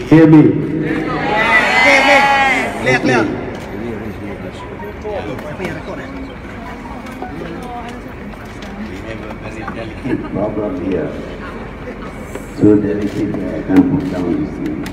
Hear me? Clear. Problem here. So delicate that I can't put down this thing.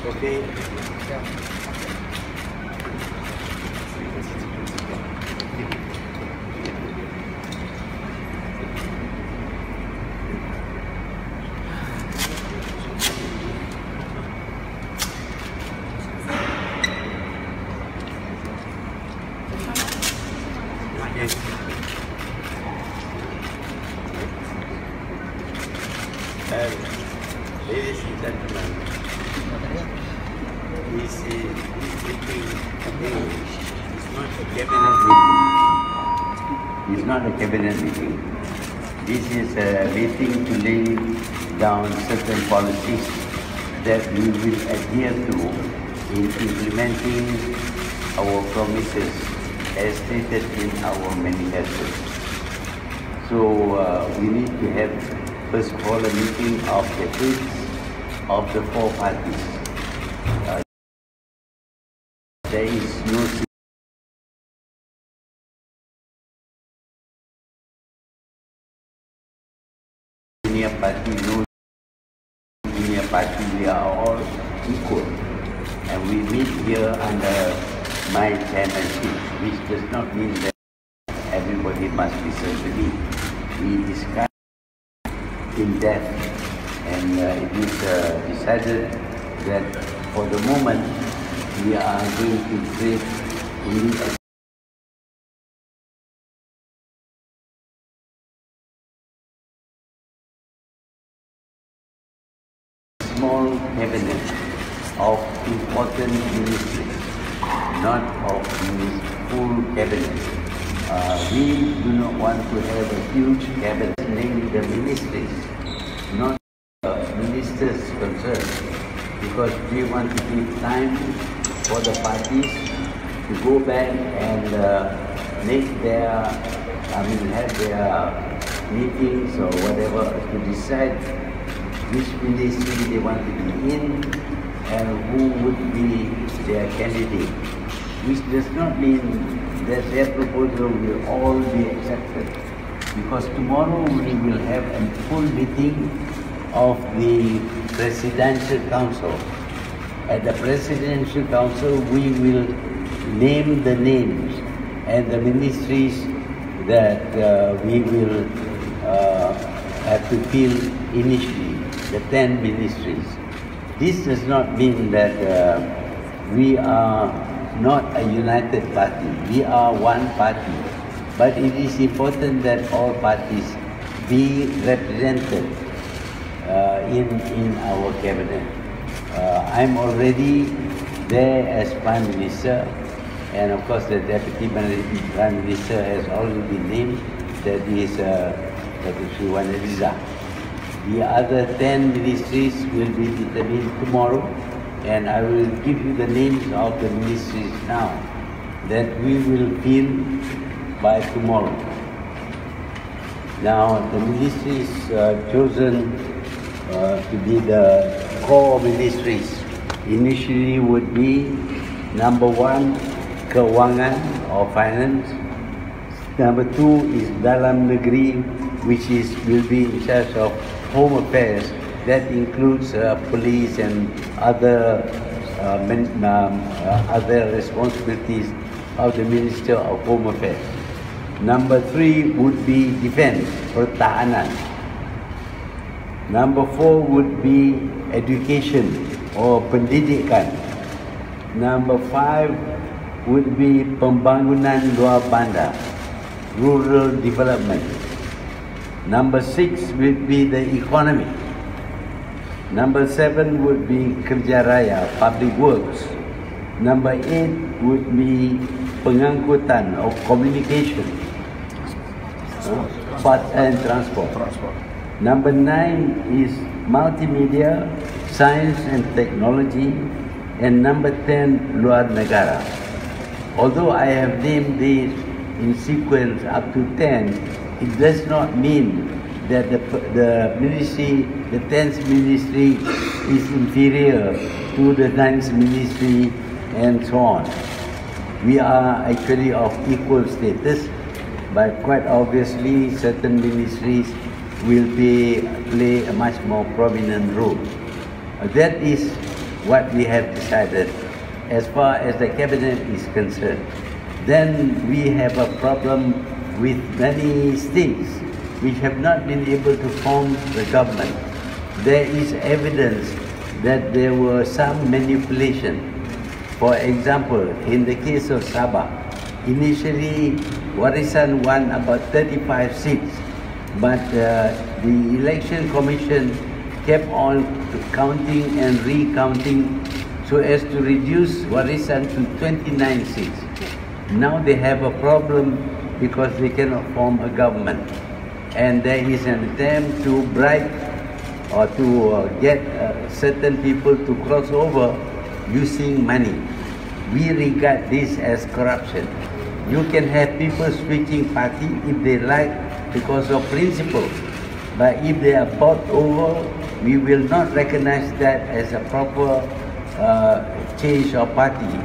Okay. Ladies and gentlemen, this meeting is not a cabinet meeting. It's not a cabinet meeting. This is a meeting to lay down certain policies that we will adhere to in implementing our promises as stated in our manifesto. So we need to have, first of all, a meeting of the heads of the four parties. There is no senior party, no junior party. We are all equal, and we meet here under my chairmanship, which does not mean that everybody must be certainly. We discuss in depth, and it is decided that for the moment we are going to create only a small cabinet of important ministries, not of full cabinet. We do not want to have a huge cabinet, namely the ministries, not ministers concerned, because we want to give time for the parties to go back and make their, have their meetings or whatever to decide which ministry they want to be in and who would be their candidate, which does not mean that their proposal will all be accepted, because tomorrow we will have a full meeting of the Presidential Council. At the Presidential Council, we will name the names and the ministries that we will have to fill initially, the 10 ministries. This does not mean that we are not a united party. We are one party. But it is important that all parties be represented in our cabinet. I'm already there as Prime Minister, and of course the Deputy Prime Minister has already been named, that is Dr. Sri Wanadiza. The other 10 ministries will be determined tomorrow, and I will give you the names of the ministries now that we will fill by tomorrow. Now, the ministries chosen to be the core ministries initially would be number 1, Kewangan or Finance. Number 2 is Dalam Negeri, which will be in charge of Home Affairs. That includes police and other responsibilities of the Minister of Home Affairs. Number 3 would be Defense, Pertahanan. Number 4 would be Education or Pendidikan. Number 5 would be Pembangunan Luar Bandar, Rural Development. Number 6 would be the Economy. Number 7 would be Kerja Raya, Public Works. Number 8 would be Pengangkutan or Communication, Part and Transport. Number 9 is multimedia, science and technology. And number 10, luar negara. Although I have named these in sequence up to 10, it does not mean that the ministry, the 10th ministry is inferior to the 9th ministry and so on. We are actually of equal status, but quite obviously certain ministries will play a much more prominent role. That is what we have decided as far as the cabinet is concerned. Then we have a problem with many states which have not been able to form the government. There is evidence that there were some manipulation. For example, in the case of Sabah, initially Warisan won about 35 seats, but the election commission kept on counting and recounting so as to reduce Warisan to 29 seats. Now they have a problem because they cannot form a government. And there is an attempt to bribe or to get certain people to cross over using money. We regard this as corruption. You can have people switching party if they like because of principle. But if they are bought over, we will not recognize that as a proper change of party.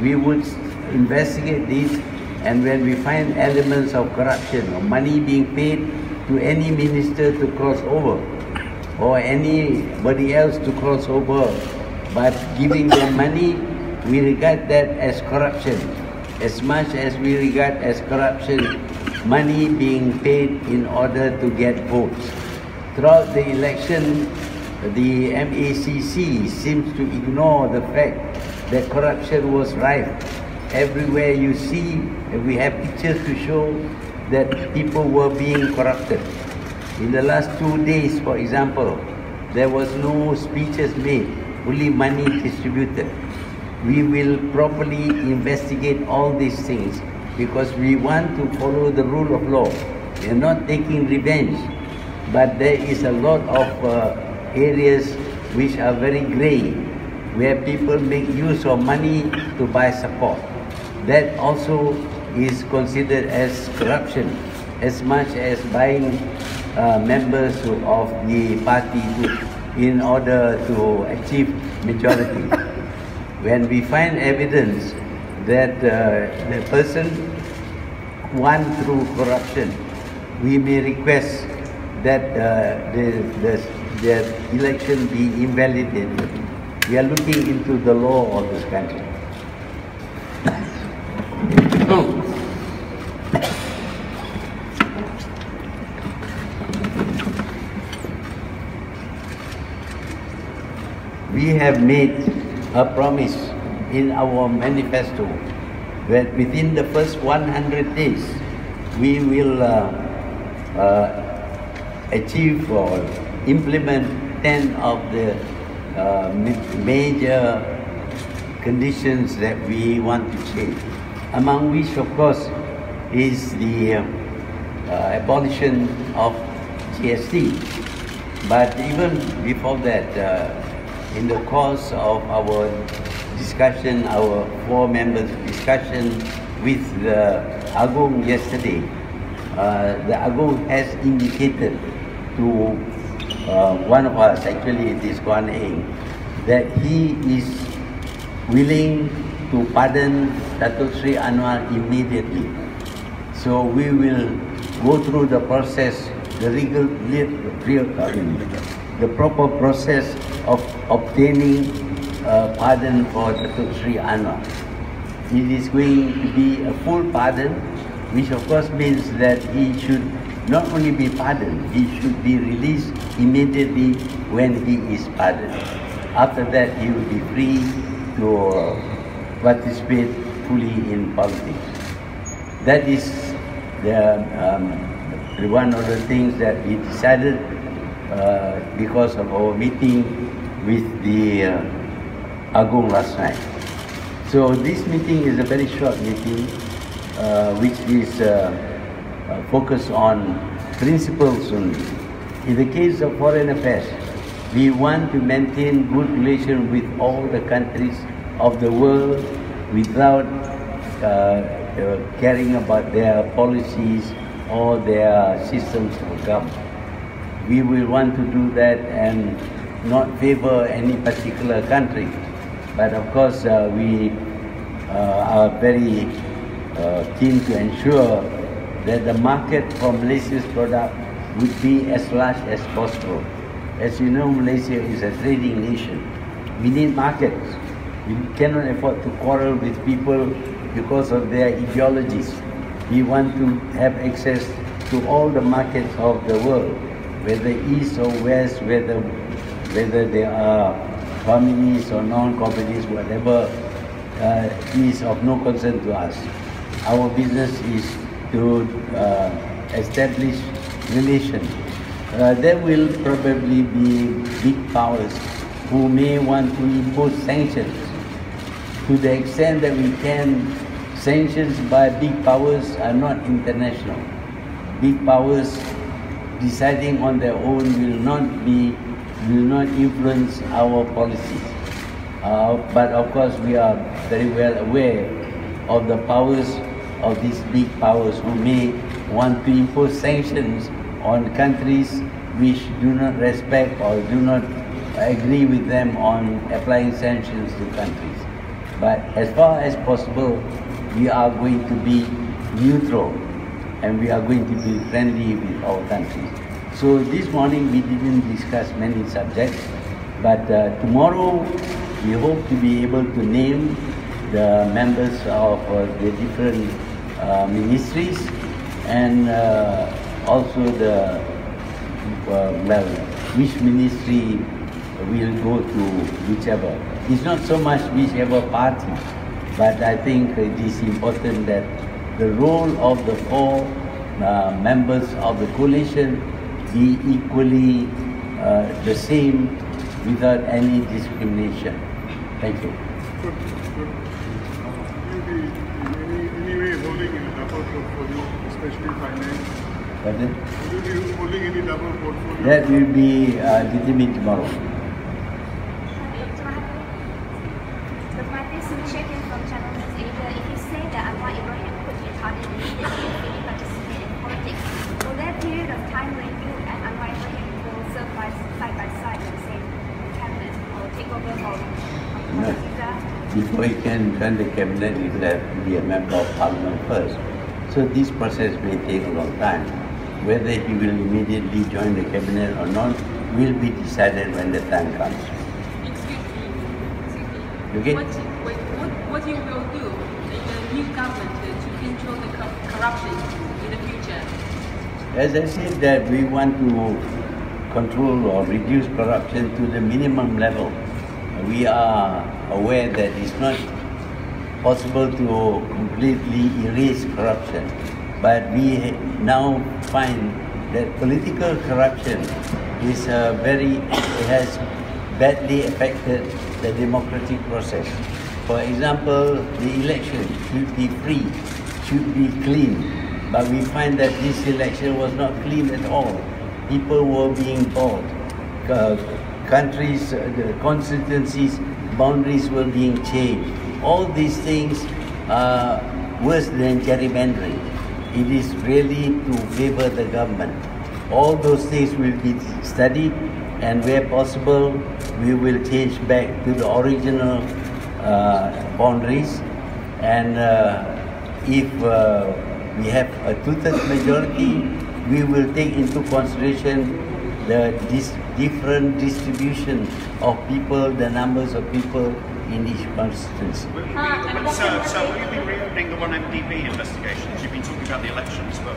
We would investigate this, and when we find elements of corruption or money being paid to any minister to cross over or anybody else to cross over by giving them money, we regard that as corruption. As much as we regard as corruption money being paid in order to get votes. Throughout the election, the MACC seems to ignore the fact that corruption was rife. Everywhere you see, we have pictures to show that people were being corrupted. In the last 2 days, for example, there was no speeches made, only money distributed. We will properly investigate all these things because we want to follow the rule of law. We are not taking revenge, but there is a lot of areas which are very grey, where people make use of money to buy support. That also is considered as corruption, as much as buying members of the party in order to achieve majority. When we find evidence that the person won through corruption, we may request that the election be invalidated. We are looking into the law of this country. We have made a promise in our manifesto that within the first 100 days we will achieve or implement 10 of the major conditions that we want to change, among which of course is the abolition of GST. But even before that, in the course of our discussion, our 4 members' discussion with the Agong yesterday, the Agong has indicated to one of us, actually it is Guan Eng, that he is willing to pardon Datuk Sri Anwar immediately. So we will go through the process, the proper process of obtaining pardon for Datuk Sri Anwar. It is going to be a full pardon, which of course means that he should not only be pardoned, he should be released immediately when he is pardoned. After that, he will be free to participate fully in politics. That is one of the things that we decided because of our meeting with the Agong last night. So this meeting is a very short meeting, which is focused on principles only. In the case of foreign affairs, we want to maintain good relations with all the countries of the world without caring about their policies or their systems of government. We will want to do that and not favor any particular country. But of course, we are very keen to ensure that the market for Malaysia's product would be as large as possible. As you know, Malaysia is a trading nation. We need markets. We cannot afford to quarrel with people because of their ideologies. We want to have access to all the markets of the world, whether east or west, whether they are communists or non-communists, whatever is of no concern to us. Our business is to establish relations. There will probably be big powers who may want to impose sanctions. To the extent that we can, sanctions by big powers are not international. Big powers deciding on their own will not influence our policies. But of course, we are very well aware of the powers of these big powers who may want to impose sanctions on countries which do not respect or do not agree with them on applying sanctions to countries. But as far as possible, we are going to be neutral and we are going to be friendly with our countries. So this morning we didn't discuss many subjects, but tomorrow we hope to be able to name the members of the different ministries and also the which ministry will go to whichever. It's not so much whichever party, but I think it is important that the role of the four members of the coalition be equally the same without any discrimination. Thank you. Good. Will you be in any way holding a double portfolio, especially finance? Pardon? Will you be holding any double portfolio? That will be determined tomorrow. The party submission from Channel News Asia, if you say that Anwar Ibrahim could be targeted immediately if he participate in politics, will there a period of time when you and Anwar Ibrahim will serve side by side in the same cabinet or take over from Before he can join the cabinet, he will have to be a member of parliament first. So this process may take a long time. Whether he will immediately join the cabinet or not will be decided when the time comes. Okay? What you will do in the new government to control the corruption in the future? As I said, that we want to control or reduce corruption to the minimum level. We are aware that it's not possible to completely erase corruption, but we now find that political corruption is has badly affected the democratic process. For example, the election should be free, should be clean, but we find that this election was not clean at all. People were being bought. Countries, the constituencies, boundaries were being changed. All these things are worse than gerrymandering. It is really to favor the government. All those things will be studied, and where possible, we will change back to the original boundaries. And if we have a two-thirds majority, we will take into consideration this different distribution of people, the numbers of people in each constituency. So will you be reopening the 1MDB investigations? You've been talking about the elections, but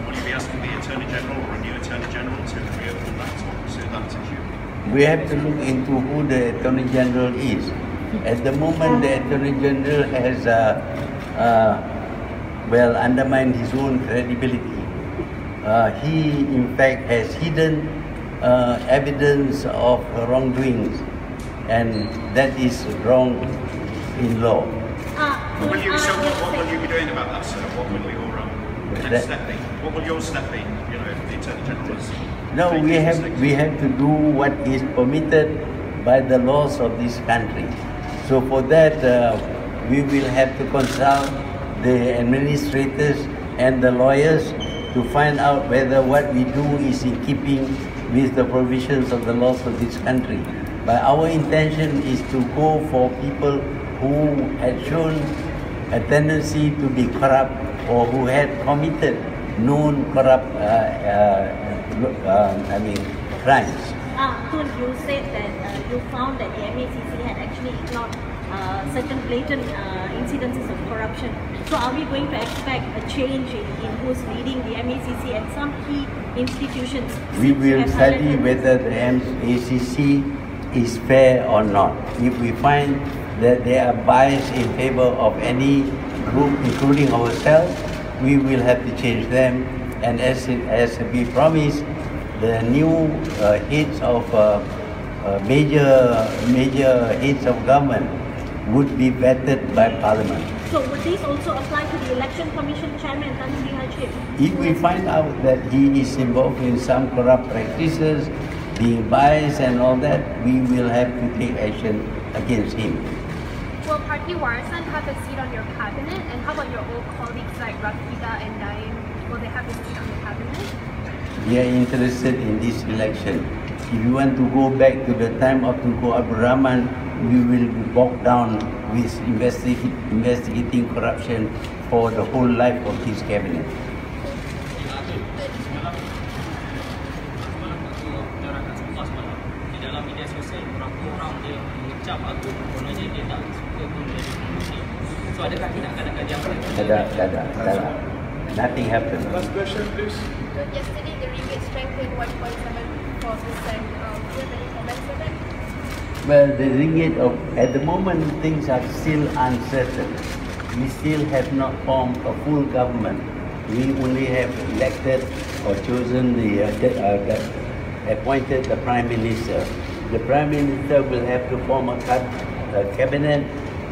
will you be asking the Attorney General or a new Attorney General to reopen that or pursue that issue? We have to look into who the Attorney General is. At the moment, the Attorney General has undermined his own credibility. He, in fact, has hidden evidence of wrongdoings, and that is wrong in law. So what will you be doing about that, sir? What will your next step be? What will your step be, if the Attorney General is... No, Thank we you, have Mr. we have to do what is permitted by the laws of this country. So for that, we will have to consult the administrators and the lawyers to find out whether what we do is in keeping with the provisions of the laws of this country. But our intention is to go for people who had shown a tendency to be corrupt or who had committed known corrupt crimes. Tun, you said that you found that the MACC had actually ignored certain blatant incidences of corruption. So are we going to expect a change in who's leading the MACC and some key institutions? We will study whether the MACC is fair or not. If we find that they are biased in favor of any group, including ourselves, we will have to change them. And as we promised, the new heads of major heads of government would be vetted by Parliament. So would this also apply to the Election Commission Chairman Tan Sri Hashim? If we find out that he is involved in some corrupt practices, being biased and all that, we will have to take action against him. Will Party Yayasan have a seat on your cabinet? And how about your old colleagues like Rafida and Daim? Will they have a seat on the cabinet? We are interested in this election. If you want to go back to the time of Tunku Abdul Rahman, we will be bogged down with investigating corruption for the whole life of this cabinet. Nothing happened. Last question, please. Yesterday, the ringgit strengthened 1.74%. Do you have any comments on that? Well, the ringgit at the moment things are still uncertain. We still have not formed a full government. We only have elected or chosen appointed the Prime Minister. The Prime Minister will have to form a cabinet,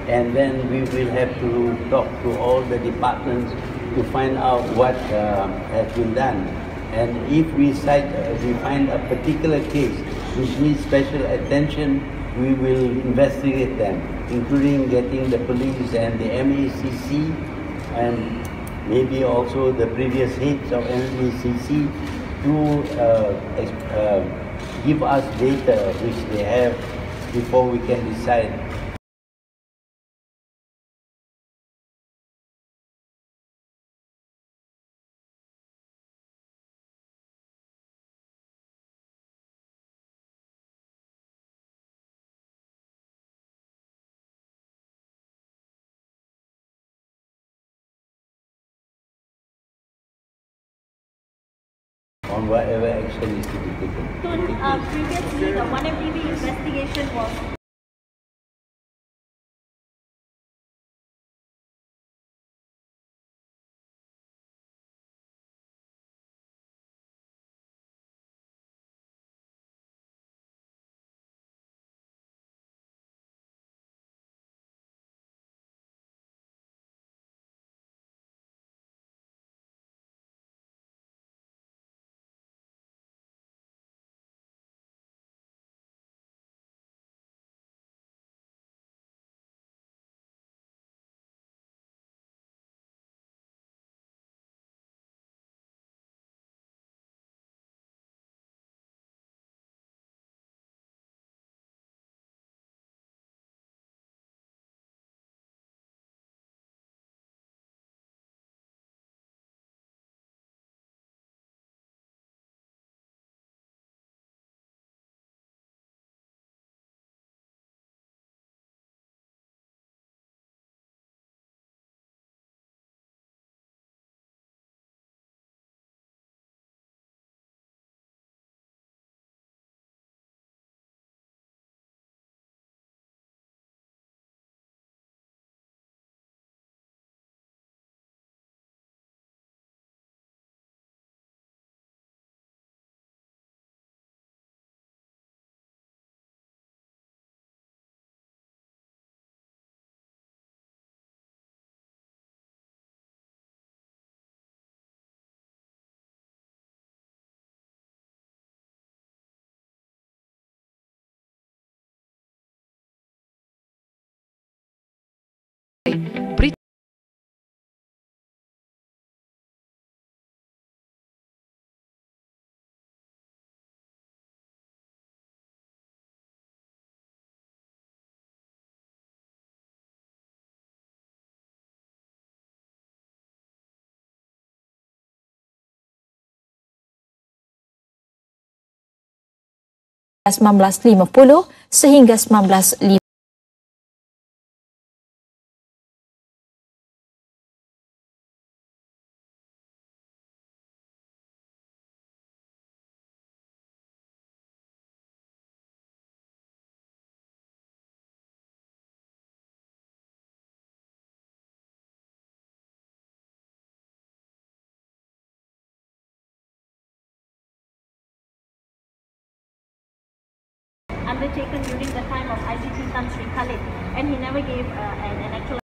and then we will have to talk to all the departments to find out what has been done. And if we find a particular case which needs special attention, we will investigate them, including getting the police and the MACC and maybe also the previous heads of MACC to give us data which they have before we can decide on whatever action is to be taken. Previously, the 1MDB investigation was 1950 sehingga 1950. Undertaken during the time of ICT Tan Sri Khalid, and he never gave an actual